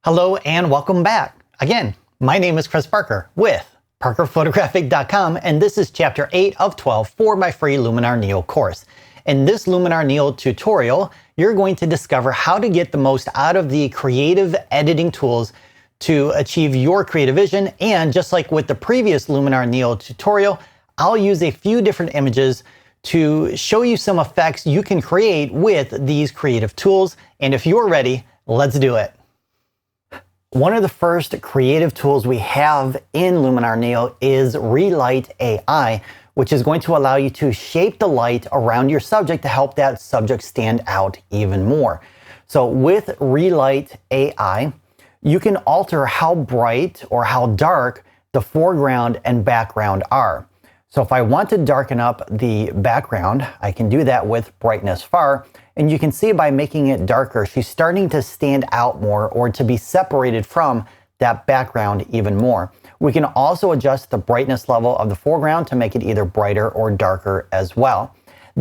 Hello and welcome back. Again, my name is Chris Parker with ParkerPhotographic.com, and this is Chapter 8 of 12 for my free Luminar Neo course. In this Luminar Neo tutorial, you're going to discover how to get the most out of the creative editing tools to achieve your creative vision. And just like with the previous Luminar Neo tutorial, I'll use a few different images to show you some effects you can create with these creative tools. And if you're ready, let's do it. One of the first creative tools we have in Luminar Neo is Relight AI, which is going to allow you to shape the light around your subject to help that subject stand out even more. So with Relight AI, you can alter how bright or how dark the foreground and background are. So if I want to darken up the background, I can do that with brightness far. And you can see by making it darker, she's starting to stand out more or to be separated from that background even more. We can also adjust the brightness level of the foreground to make it either brighter or darker as well.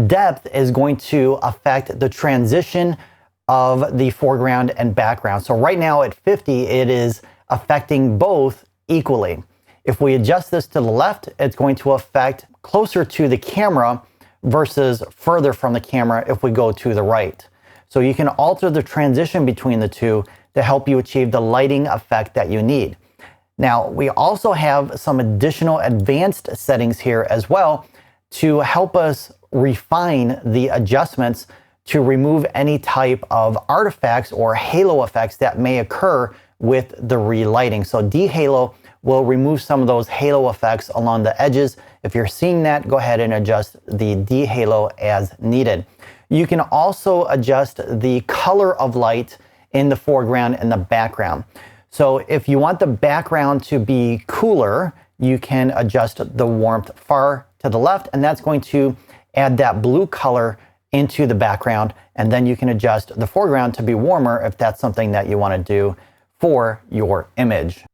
Depth is going to affect the transition of the foreground and background. So right now at 50, it is affecting both equally. If we adjust this to the left, it's going to affect closer to the camera versus further from the camera if we go to the right. So you can alter the transition between the two to help you achieve the lighting effect that you need. Now, we also have some additional advanced settings here as well to help us refine the adjustments to remove any type of artifacts or halo effects that may occur with the relighting. So dehalo will remove some of those halo effects along the edges. If you're seeing that, go ahead and adjust the dehalo as needed. You can also adjust the color of light in the foreground and the background. So if you want the background to be cooler, you can adjust the warmth far to the left, and that's going to add that blue color into the background. And then you can adjust the foreground to be warmer if that's something that you want to do for your image.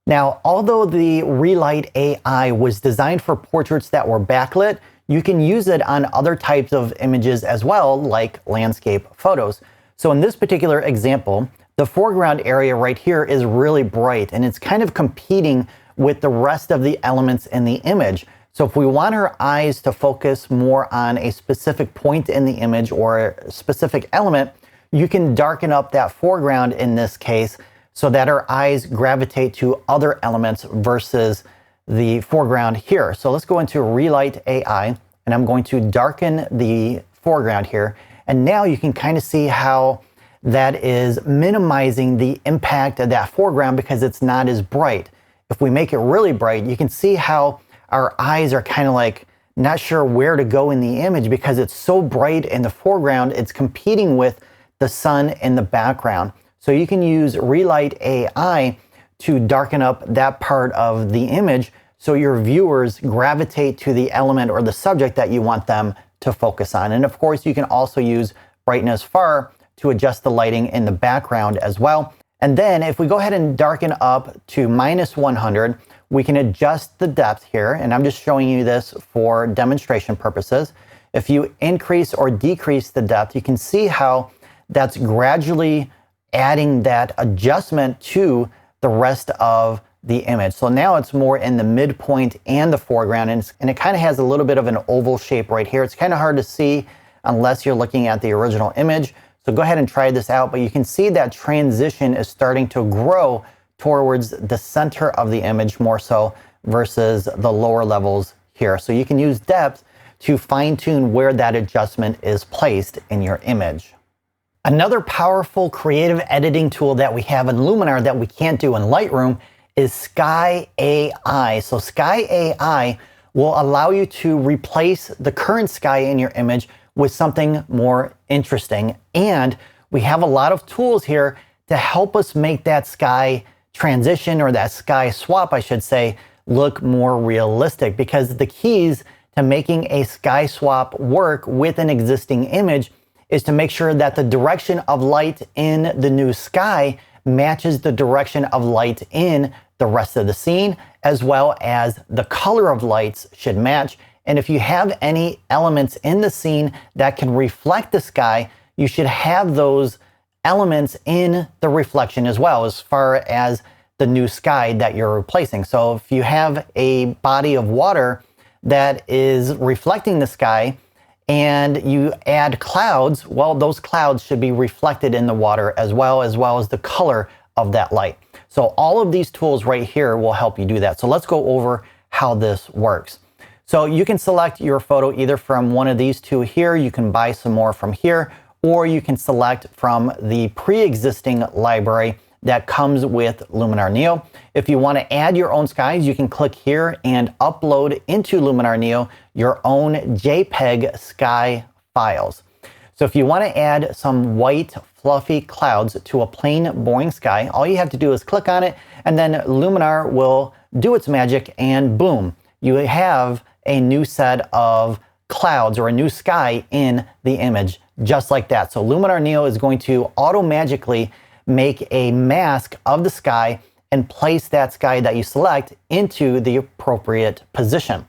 Now, although the Relight AI was designed for portraits that were backlit, you can use it on other types of images as well, like landscape photos. So in this particular example, the foreground area right here is really bright, and it's kind of competing with the rest of the elements in the image. So if we want her eyes to focus more on a specific point in the image or a specific element, you can darken up that foreground in this case so that our eyes gravitate to other elements versus the foreground here. So let's go into Relight AI, and I'm going to darken the foreground here. And now you can kind of see how that is minimizing the impact of that foreground because it's not as bright. If we make it really bright, you can see how our eyes are kind of like not sure where to go in the image because it's so bright in the foreground, it's competing with the sun in the background. So you can use Relight AI to darken up that part of the image so your viewers gravitate to the element or the subject that you want them to focus on. And of course, you can also use brightness far to adjust the lighting in the background as well. And then if we go ahead and darken up to -100, we can adjust the depth here. And I'm just showing you this for demonstration purposes. If you increase or decrease the depth, you can see how that's gradually adding that adjustment to the rest of the image. So now it's more in the midpoint and the foreground, and it kind of has a little bit of an oval shape right here. It's kind of hard to see unless you're looking at the original image. So go ahead and try this out, but you can see that transition is starting to grow towards the center of the image more so versus the lower levels here. So you can use depth to fine-tune where that adjustment is placed in your image. Another powerful creative editing tool that we have in Luminar that we can't do in Lightroom is Sky AI. So Sky AI will allow you to replace the current sky in your image with something more interesting. And we have a lot of tools here to help us make that sky transition, or that sky swap, I should say, look more realistic, because the keys to making a sky swap work with an existing image is to make sure that the direction of light in the new sky matches the direction of light in the rest of the scene, as well as the color of lights should match. And if you have any elements in the scene that can reflect the sky, you should have those elements in the reflection as well, as far as the new sky that you're replacing. So if you have a body of water that is reflecting the sky and you add clouds, well, those clouds should be reflected in the water as well as the color of that light. So all of these tools right here will help you do that. So let's go over how this works. So you can select your photo either from one of these two here, you can buy some more from here, or you can select from the pre-existing library that comes with Luminar Neo. If you want to add your own skies, you can click here and upload into Luminar Neo your own JPEG sky files. So if you want to add some white fluffy clouds to a plain boring sky, all you have to do is click on it and then Luminar will do its magic and boom, you have a new set of clouds or a new sky in the image just like that. So Luminar Neo is going to auto-magically make a mask of the sky and place that sky that you select into the appropriate position.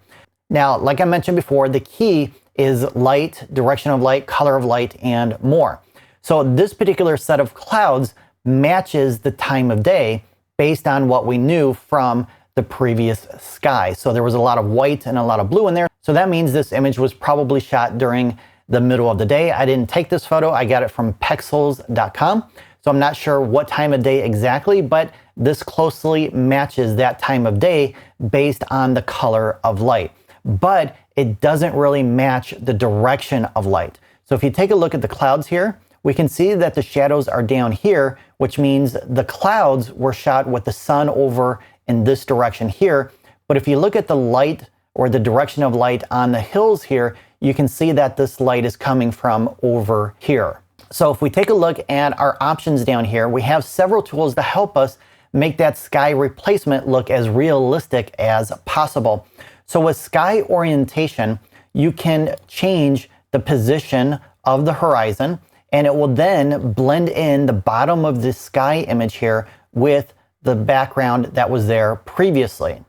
Now, like I mentioned before, the key is light, direction of light, color of light, and more. So this particular set of clouds matches the time of day based on what we knew from the previous sky. So there was a lot of white and a lot of blue in there. So that means this image was probably shot during the middle of the day. I didn't take this photo. I got it from pexels.com. So I'm not sure what time of day exactly, but this closely matches that time of day based on the color of light. But it doesn't really match the direction of light. So if you take a look at the clouds here, we can see that the shadows are down here, which means the clouds were shot with the sun over in this direction here. But if you look at the light or the direction of light on the hills here, you can see that this light is coming from over here. So if we take a look at our options down here, we have several tools to help us make that sky replacement look as realistic as possible. So with sky orientation, you can change the position of the horizon and it will then blend in the bottom of the sky image here with the background that was there previously.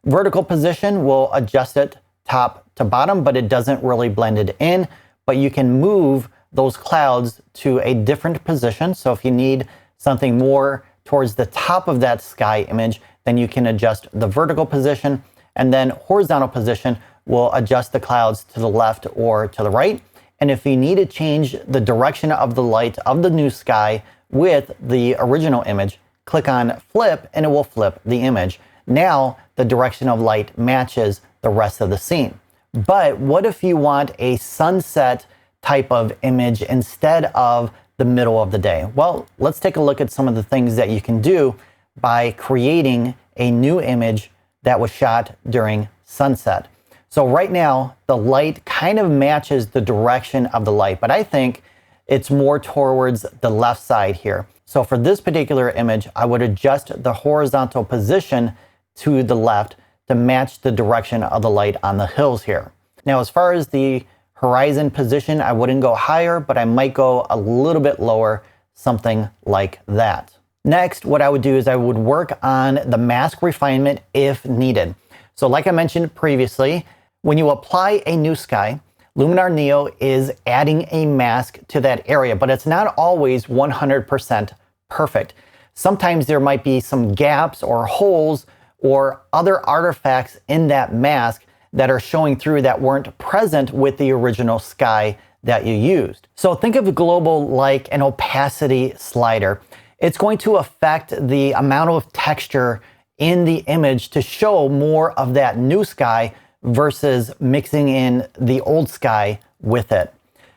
Vertical position will adjust it top to bottom, but it doesn't really blend it in, but you can move those clouds to a different position. So if you need something more towards the top of that sky image, then you can adjust the vertical position, and then horizontal position will adjust the clouds to the left or to the right. And if you need to change the direction of the light of the new sky with the original image, click on flip and it will flip the image. Now the direction of light matches the rest of the scene. But what if you want a sunset type of image instead of the middle of the day? Well, let's take a look at some of the things that you can do by creating a new image that was shot during sunset. So right now, the light kind of matches the direction of the light, but I think it's more towards the left side here. So for this particular image, I would adjust the horizontal position to the left to match the direction of the light on the hills here. Now, as far as the horizon position, I wouldn't go higher, but I might go a little bit lower, something like that. Next, what I would do is I would work on the mask refinement if needed. So like I mentioned previously, when you apply a new sky, Luminar Neo is adding a mask to that area, but it's not always 100% perfect. Sometimes there might be some gaps or holes or other artifacts in that mask that are showing through that weren't present with the original sky that you used. So think of global like an opacity slider. It's going to affect the amount of texture in the image to show more of that new sky versus mixing in the old sky with it.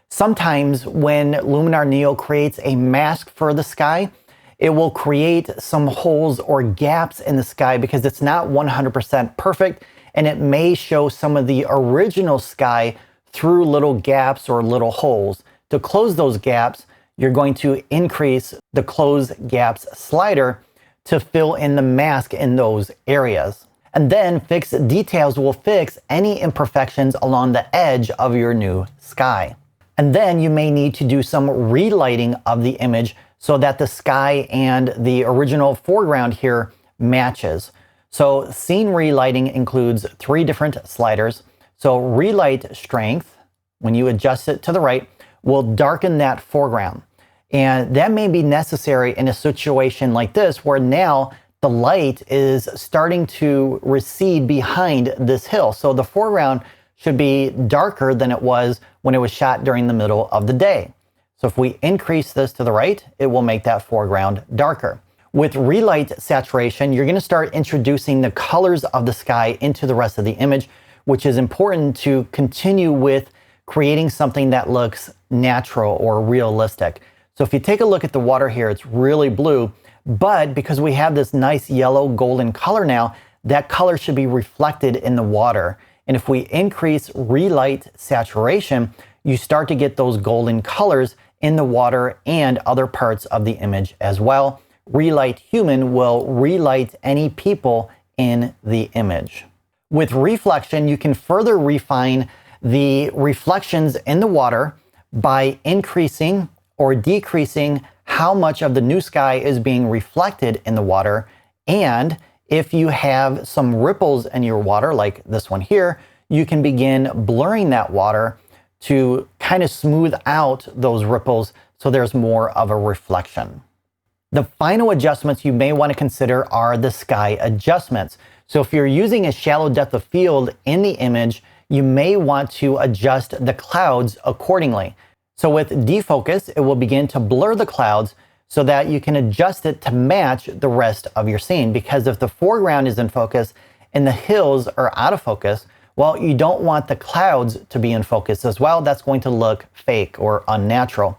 Sometimes when Luminar Neo creates a mask for the sky, it will create some holes or gaps in the sky because it's not 100% perfect, and it may show some of the original sky through little gaps or little holes. To close those gaps, you're going to increase the close gaps slider to fill in the mask in those areas. And then Fix Details will fix any imperfections along the edge of your new sky. And then you may need to do some relighting of the image so that the sky and the original foreground here matches. So scene relighting includes 3 different sliders. So relight strength, when you adjust it to the right, will darken that foreground. And that may be necessary in a situation like this, where now the light is starting to recede behind this hill. So the foreground should be darker than it was when it was shot during the middle of the day. So if we increase this to the right, it will make that foreground darker. With relight saturation, you're going to start introducing the colors of the sky into the rest of the image, which is important to continue with creating something that looks natural or realistic. So if you take a look at the water here, it's really blue, but because we have this nice yellow golden color now, that color should be reflected in the water. And if we increase relight saturation, you start to get those golden colors in the water and other parts of the image as well. Relight human will relight any people in the image. With reflection, you can further refine the reflections in the water by increasing or decreasing how much of the new sky is being reflected in the water. And if you have some ripples in your water, like this one here, you can begin blurring that water to kind of smooth out those ripples so there's more of a reflection. The final adjustments you may want to consider are the sky adjustments. So if you're using a shallow depth of field in the image, you may want to adjust the clouds accordingly. So with defocus, it will begin to blur the clouds so that you can adjust it to match the rest of your scene. Because if the foreground is in focus and the hills are out of focus, well, you don't want the clouds to be in focus as well. That's going to look fake or unnatural.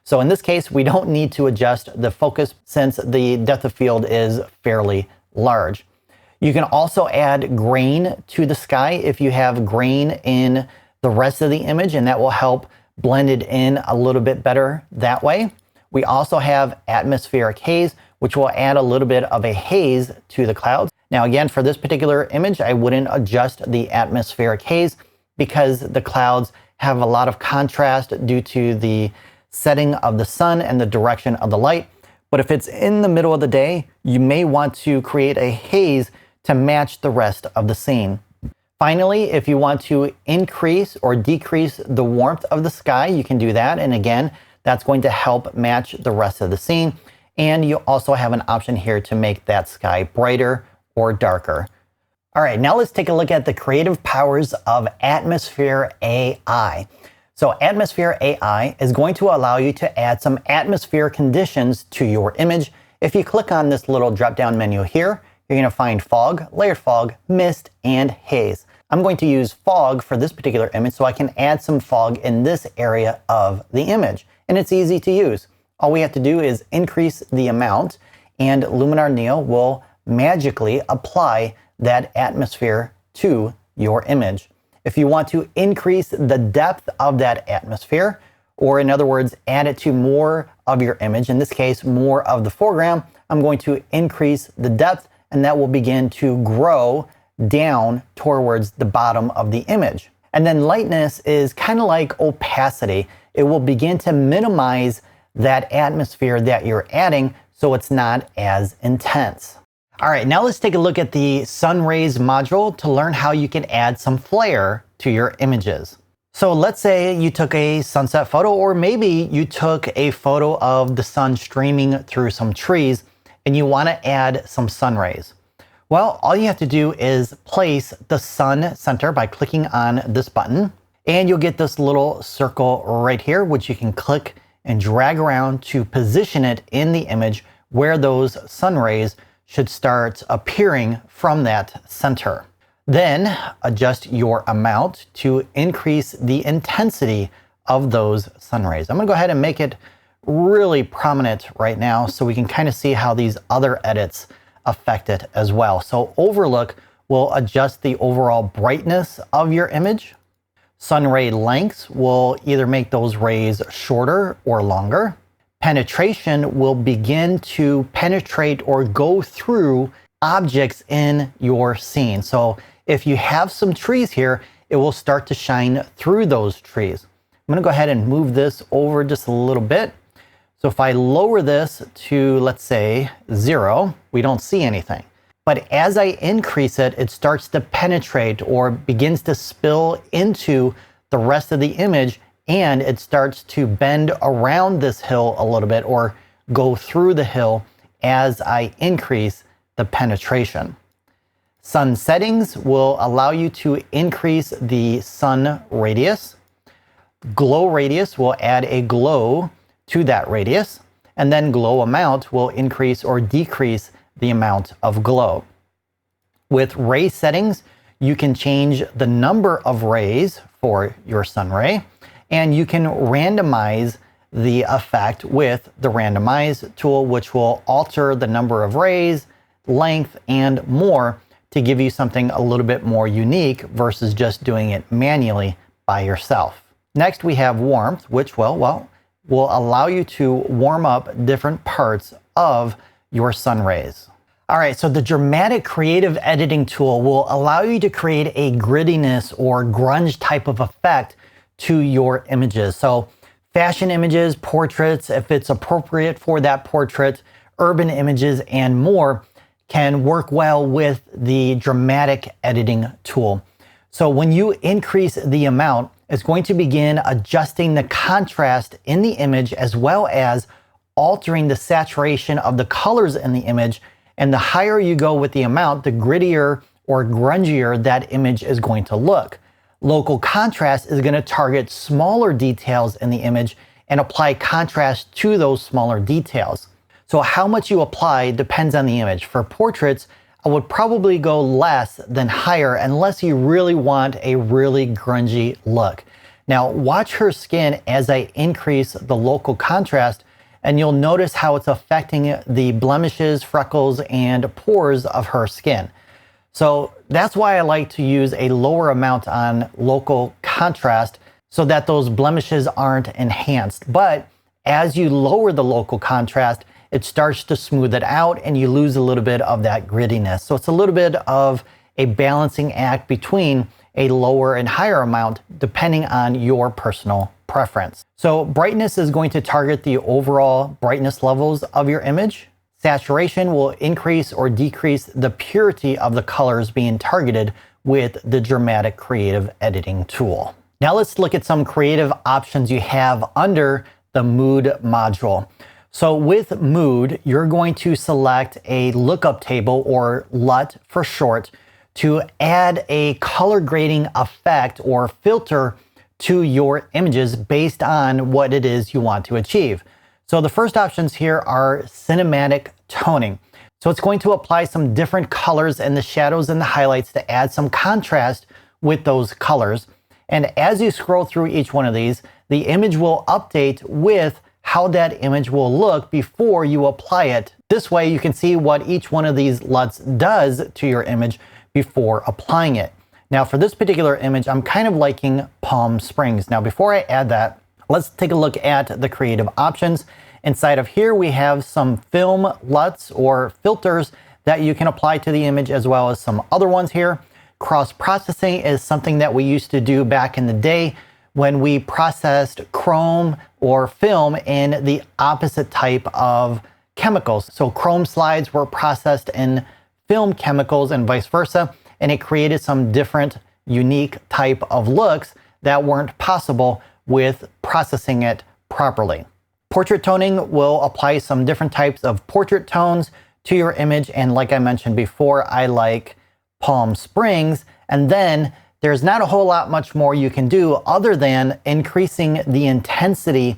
So in this case, we don't need to adjust the focus since the depth of field is fairly large. You can also add grain to the sky if you have grain in the rest of the image, and that will help blend it in a little bit better that way. We also have atmospheric haze, which will add a little bit of a haze to the clouds. Now again, for this particular image, I wouldn't adjust the atmospheric haze because the clouds have a lot of contrast due to the setting of the sun and the direction of the light. But if it's in the middle of the day, you may want to create a haze to match the rest of the scene. Finally, if you want to increase or decrease the warmth of the sky, you can do that. And again, that's going to help match the rest of the scene. And you also have an option here to make that sky brighter or darker. All right, now let's take a look at the creative powers of Atmosphere AI. So Atmosphere AI is going to allow you to add some atmosphere conditions to your image. If you click on this little drop-down menu here, you're going to find fog, layered fog, mist, and haze. I'm going to use fog for this particular image so I can add some fog in this area of the image. And it's easy to use. All we have to do is increase the amount and Luminar Neo will magically apply that atmosphere to your image. If you want to increase the depth of that atmosphere, or in other words, add it to more of your image, in this case, more of the foreground, I'm going to increase the depth and that will begin to grow down towards the bottom of the image. And then lightness is kind of like opacity. It will begin to minimize that atmosphere that you're adding so it's not as intense. All right, now let's take a look at the Sunrays module to learn how you can add some flare to your images. So let's say you took a sunset photo, or maybe you took a photo of the sun streaming through some trees and you want to add some sun rays. Well, all you have to do is place the sun center by clicking on this button, and you'll get this little circle right here, which you can click and drag around to position it in the image where those sun rays should start appearing from that center. Then adjust your amount to increase the intensity of those sun rays. I'm gonna go ahead and make it really prominent right now so we can kind of see how these other edits affect it as well. So overlook will adjust the overall brightness of your image. Sun ray lengths will either make those rays shorter or longer. Penetration will begin to penetrate or go through objects in your scene. So if you have some trees here, it will start to shine through those trees. I'm gonna go ahead and move this over just a little bit. So if I lower this to, let's say, 0, we don't see anything. But as I increase it, it starts to penetrate or begins to spill into the rest of the image and it starts to bend around this hill a little bit or go through the hill as I increase the penetration. Sun settings will allow you to increase the sun radius. Glow radius will add a glow to that radius, and then glow amount will increase or decrease the amount of glow. With ray settings, you can change the number of rays for your sun ray, and you can randomize the effect with the randomize tool, which will alter the number of rays, length, and more to give you something a little bit more unique versus just doing it manually by yourself. Next, we have warmth, which will allow you to warm up different parts of your sun rays. All right, so the dramatic creative editing tool will allow you to create a grittiness or grunge type of effect to your images. So fashion images, portraits, if it's appropriate for that portrait, urban images, and more can work well with the dramatic editing tool. So when you increase the amount, it's going to begin adjusting the contrast in the image as well as altering the saturation of the colors in the image. And the higher you go with the amount, the grittier or grungier that image is going to look. Local contrast is going to target smaller details in the image and apply contrast to those smaller details. So how much you apply depends on the image. For portraits, I would probably go less than higher unless you really want a really grungy look. Now watch her skin as I increase the local contrast, and you'll notice how it's affecting the blemishes, freckles, and pores of her skin. So that's why I like to use a lower amount on local contrast so that those blemishes aren't enhanced. But as you lower the local contrast, it starts to smooth it out and you lose a little bit of that grittiness. So it's a little bit of a balancing act between a lower and higher amount depending on your personal preference. So brightness is going to target the overall brightness levels of your image. Saturation will increase or decrease the purity of the colors being targeted with the dramatic creative editing tool. Now let's look at some creative options you have under the mood module. So with mood, you're going to select a lookup table, or LUT for short, to add a color grading effect or filter to your images based on what it is you want to achieve. So the first options here are cinematic toning. So it's going to apply some different colors in the shadows and the highlights to add some contrast with those colors. And as you scroll through each one of these, the image will update with how that image will look before you apply it. This way you can see what each one of these LUTs does to your image before applying it. Now for this particular image, I'm kind of liking Palm Springs. Now before I add that, let's take a look at the creative options. Inside of here, we have some film LUTs or filters that you can apply to the image, as well as some other ones here. Cross-processing is something that we used to do back in the day when we processed chrome or film in the opposite type of chemicals. So chrome slides were processed in film chemicals and vice versa, and it created some different unique type of looks that weren't possible with processing it properly. Portrait toning will apply some different types of portrait tones to your image, and like I mentioned before, I like Palm Springs. And then there's not a whole lot much more you can do other than increasing the intensity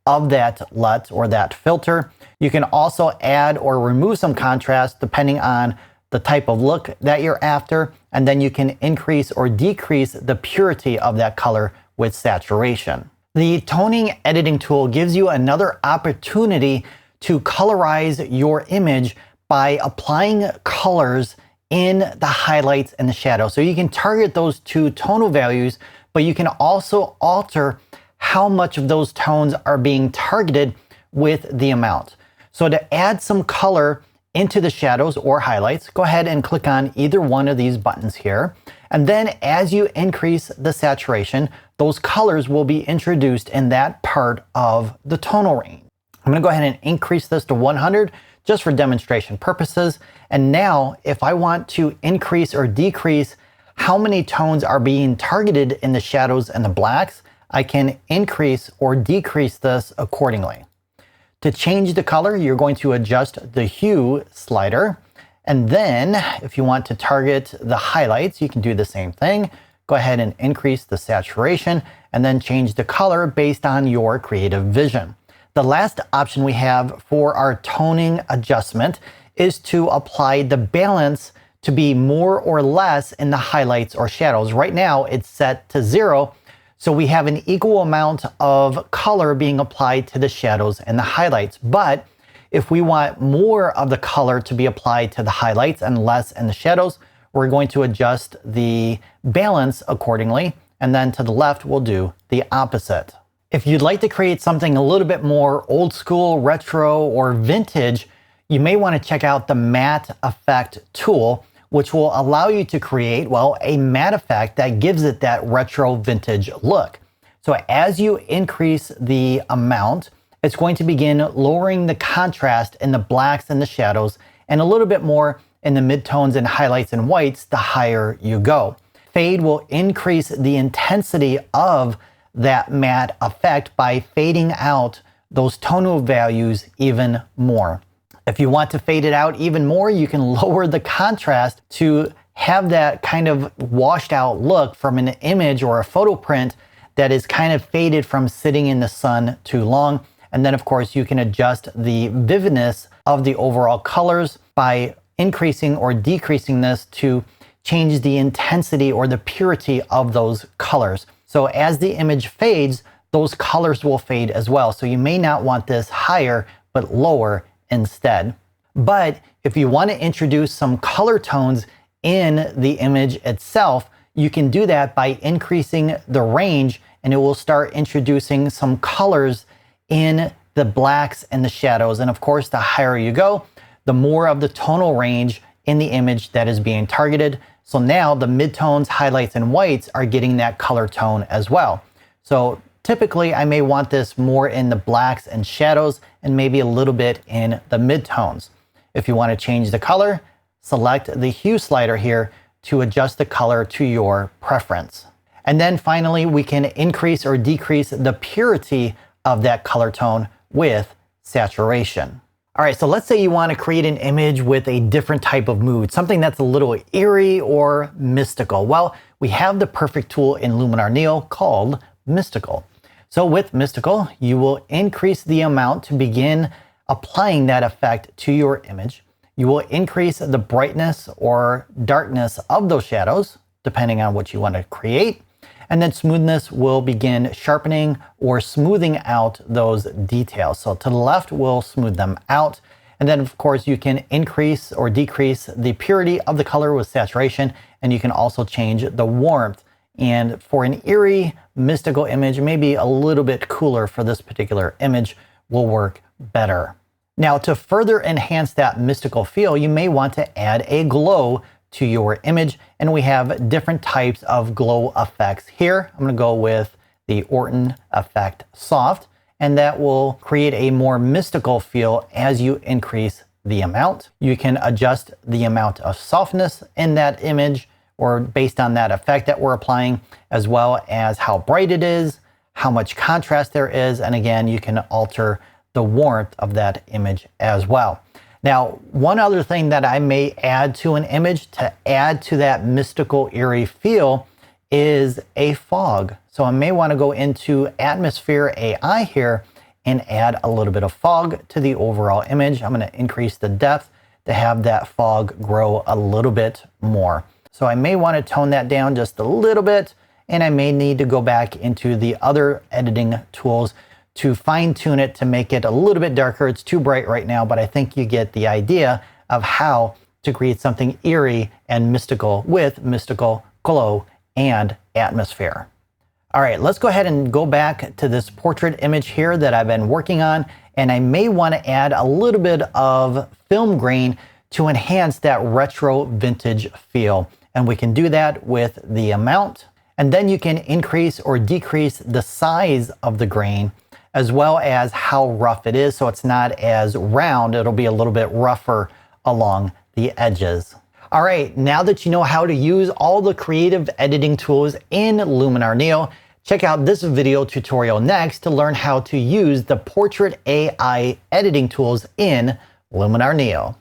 of that LUT or that filter. You can also add or remove some contrast depending on the type of look that you're after, and then you can increase or decrease the purity of that color with saturation. The toning editing tool gives you another opportunity to colorize your image by applying colors in the highlights and the shadow. So you can target those two tonal values, but you can also alter how much of those tones are being targeted with the amount. So to add some color into the shadows or highlights, go ahead and click on either one of these buttons here. And then as you increase the saturation, those colors will be introduced in that part of the tonal range. I'm gonna go ahead and increase this to 100 just for demonstration purposes. And now if I want to increase or decrease how many tones are being targeted in the shadows and the blacks, I can increase or decrease this accordingly. To change the color, you're going to adjust the hue slider. And then if you want to target the highlights, you can do the same thing. Go ahead and increase the saturation and then change the color based on your creative vision. The last option we have for our toning adjustment is to apply the balance to be more or less in the highlights or shadows. Right now it's set to 0, so we have an equal amount of color being applied to the shadows and the highlights. But if we want more of the color to be applied to the highlights and less in the shadows, we're going to adjust the balance accordingly. And then to the left, we'll do the opposite. If you'd like to create something a little bit more old school, retro, or vintage, you may want to check out the matte effect tool, which will allow you to create, well, a matte effect that gives it that retro vintage look. So as you increase the amount, it's going to begin lowering the contrast in the blacks and the shadows, and a little bit more in the midtones and highlights and whites the higher you go. Fade will increase the intensity of that matte effect by fading out those tonal values even more. If you want to fade it out even more, you can lower the contrast to have that kind of washed out look from an image or a photo print that is kind of faded from sitting in the sun too long. And then of course you can adjust the vividness of the overall colors by increasing or decreasing this to change the intensity or the purity of those colors. So as the image fades, those colors will fade as well. So you may not want this higher, but lower instead. But if you want to introduce some color tones in the image itself, you can do that by increasing the range, and it will start introducing some colors in the blacks and the shadows. And of course, the higher you go, the more of the tonal range in the image that is being targeted. So now the midtones, highlights, and whites are getting that color tone as well. So typically I may want this more in the blacks and shadows and maybe a little bit in the midtones. If you want to change the color, select the hue slider here to adjust the color to your preference. And then finally, we can increase or decrease the purity of that color tone with saturation. All right, so let's say you want to create an image with a different type of mood, something that's a little eerie or mystical. Well, we have the perfect tool in Luminar Neo called Mystical. So with Mystical, you will increase the amount to begin applying that effect to your image. You will increase the brightness or darkness of those shadows, depending on what you want to create. And then smoothness will begin sharpening or smoothing out those details. So to the left, we'll smooth them out. And then of course you can increase or decrease the purity of the color with saturation, and you can also change the warmth. And for an eerie, mystical image, maybe a little bit cooler for this particular image will work better. Now, to further enhance that mystical feel, you may want to add a glow to your image, and we have different types of glow effects here. I'm going to go with the Orton effect soft, and that will create a more mystical feel as you increase the amount. You can adjust the amount of softness in that image or based on that effect that we're applying, as well as how bright it is, how much contrast there is, and again, you can alter the warmth of that image as well. Now, one other thing that I may add to an image to add to that mystical, eerie feel is a fog. So I may want to go into Atmosphere AI here and add a little bit of fog to the overall image. I'm going to increase the depth to have that fog grow a little bit more. So I may want to tone that down just a little bit, and I may need to go back into the other editing tools to fine tune it to make it a little bit darker. It's too bright right now, but I think you get the idea of how to create something eerie and mystical with mystical glow and atmosphere. All right, let's go ahead and go back to this portrait image here that I've been working on, and I may want to add a little bit of film grain to enhance that retro vintage feel. And we can do that with the amount, and then you can increase or decrease the size of the grain as well as how rough it is, so it's not as round. It'll be a little bit rougher along the edges. All right, now that you know how to use all the creative editing tools in Luminar Neo, Check out this video tutorial next to learn how to use the Portrait AI editing tools in Luminar Neo.